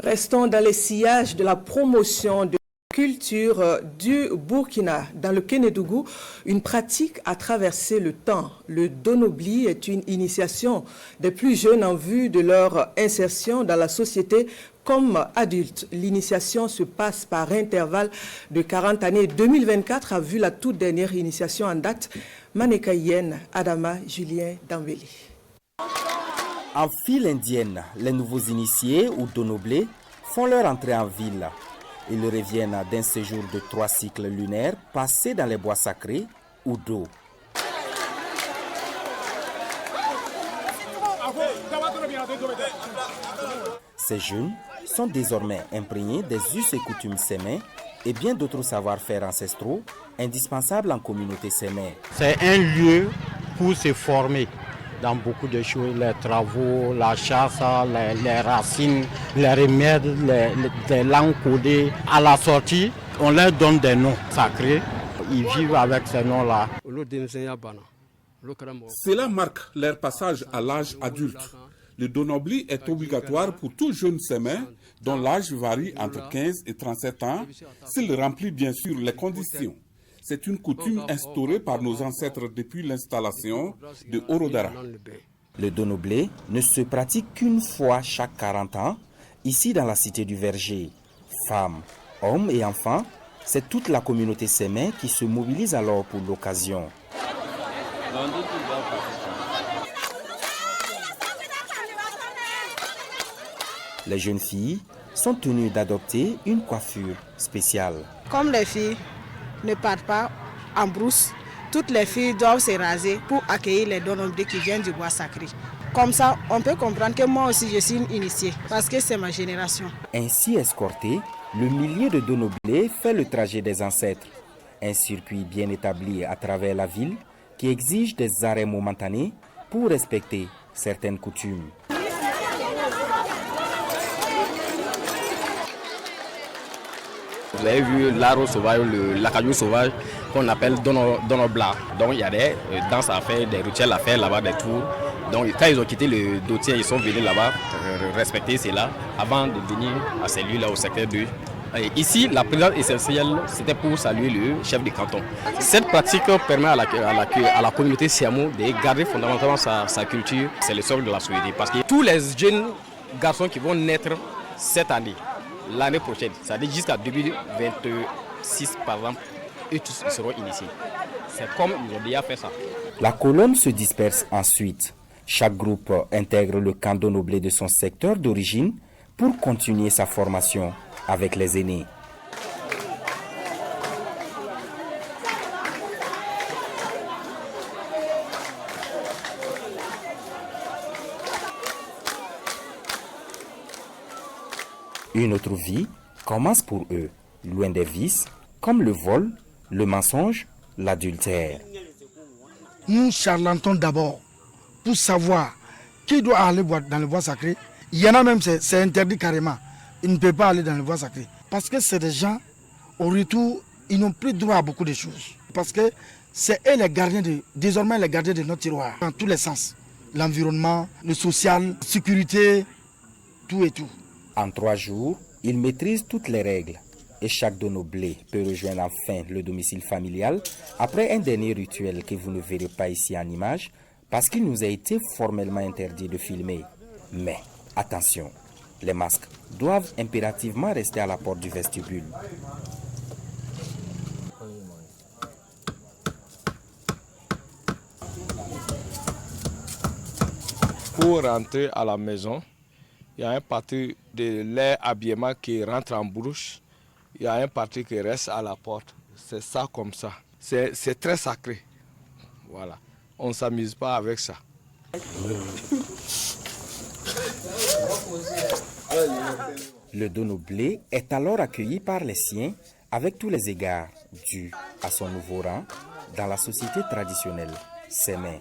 Restons dans les sillages de la promotion de culture du Burkina. Dans le Kénédougou, une pratique a traversé le temps. Le Donobli est une initiation des plus jeunes en vue de leur insertion dans la société comme adultes. L'initiation se passe par intervalle de 40 années. 2024 a vu la toute dernière initiation en date. Manekaïenne, Adama Julien Dambeli. En file indienne, les nouveaux initiés ou Donoblés font leur entrée en ville. Ils reviennent d'un séjour de 3 cycles lunaires passés dans les bois sacrés ou d'eau. Ces jeunes sont désormais imprégnés des us et coutumes sémais et bien d'autres savoir-faire ancestraux indispensables en communauté sémée. C'est un lieu pour se former dans beaucoup de choses, les travaux, la chasse, les racines, les remèdes, les langues codées. À la sortie, on leur donne des noms sacrés. Ils vivent avec ces noms-là. Cela marque leur passage à l'âge adulte. Le Donobli est obligatoire pour tout jeune sémé dont l'âge varie entre 15 et 37 ans, s'il remplit bien sûr les conditions. C'est une coutume instaurée par nos ancêtres depuis l'installation de Orodara. Le Donoblé ne se pratique qu'une fois chaque 40 ans, ici dans la cité du Verger. Femmes, hommes et enfants, c'est toute la communauté sémé qui se mobilise alors pour l'occasion. Les jeunes filles sont tenues d'adopter une coiffure spéciale. Comme les filles ne partent pas en brousse, toutes les filles doivent se raser pour accueillir les Donoblés qui viennent du bois sacré. Comme ça, on peut comprendre que moi aussi je suis une initiée, parce que c'est ma génération. Ainsi escorté, le millier de Donoblés fait le trajet des ancêtres. Un circuit bien établi à travers la ville qui exige des arrêts momentanés pour respecter certaines coutumes. Vous avez vu l'aro sauvage, l'acajou sauvage qu'on appelle Donobla. Donc il y a des danses à faire, des rituels à faire là-bas, des tours. Donc quand ils ont quitté le dotier, ils sont venus là-bas respecter cela avant de venir à ces lieux-là au secteur 2. Et ici, la présence essentielle, c'était pour saluer le chef du canton. Cette pratique permet à la communauté siamo de garder fondamentalement sa culture. C'est le socle de la société. Parce que tous les jeunes garçons qui vont naître cette année, l'année prochaine, c'est-à-dire jusqu'à 2026 par exemple, eux tous ils seront initiés. C'est comme ils ont déjà fait ça. La colonne se disperse ensuite. Chaque groupe intègre le camp Donoblé de son secteur d'origine pour continuer sa formation avec les aînés. Une autre vie commence pour eux, loin des vices, comme le vol, le mensonge, l'adultère. Nous charlatons d'abord pour savoir qui doit aller dans le bois sacré. Il y en a même, c'est interdit carrément. Ils ne peuvent pas aller dans le bois sacré. Parce que c'est des gens, au retour, ils n'ont plus droit à beaucoup de choses. Parce que c'est eux les gardiens, désormais les gardiens de notre tiroir, dans tous les sens. L'environnement, le social, la sécurité, tout et tout. En 3 jours, ils maîtrisent toutes les règles. Et chaque Donoblé peut rejoindre enfin le domicile familial après un dernier rituel que vous ne verrez pas ici en image parce qu'il nous a été formellement interdit de filmer. Mais attention, les masques doivent impérativement rester à la porte du vestibule. Pour rentrer à la maison, il y a un parti de leur habillement qui rentre en bouche. Il y a un parti qui reste à la porte. C'est ça comme ça. C'est très sacré. Voilà. On ne s'amuse pas avec ça. Le Donoblé est alors accueilli par les siens avec tous les égards dus à son nouveau rang dans la société traditionnelle sémé.